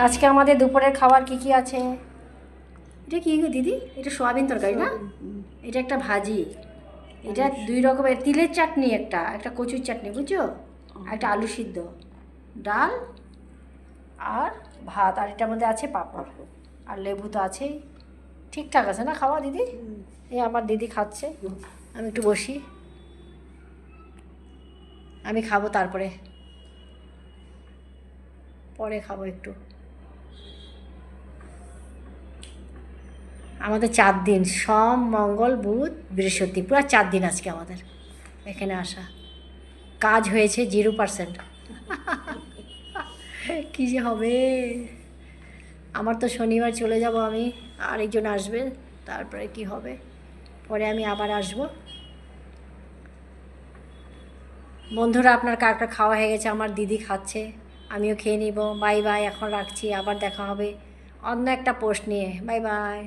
আজকে আমাদের দুপুরের খাবার কি কি আছে? এটা কি গো দিদি? এটা সোয়াবিন তরকারি না? এটা একটা ভাজি, এটা দুই রকমের তিলের চাটনি, একটা একটা কচুর চাটনি, বুঝছো? একটা আলু সিদ্ধ, ডাল আর ভাত, আর এটার মধ্যে আছে পাঁপড় আর লেবু তো আছেই। ঠিকঠাক আছে না খাওয়া দিদি? এই আমার দিদি খাচ্ছে, আমি একটু বসি, আমি খাবো তারপরে, পরে খাবো একটু। আমাদের 4 দিন, সোম মঙ্গল বুধ বৃহস্পতি, পুরো 4 দিন আজকে আমাদের এখানে আসা। কাজ হয়েছে 0%। কী যে হবে, আমার তো শনিবার চলে যাব আমি, আরেকজন আসবে, তারপরে কি হবে, পরে আমি আবার আসব। বন্ধুরা, আপনার কারটা খাওয়া হয়ে গেছে, আমার দিদি খাচ্ছে, আমিও খেয়ে নিব। বাই বাই, এখন রাখছি, আবার দেখা হবে অন্য একটা পোস্ট নিয়ে। Bye bye.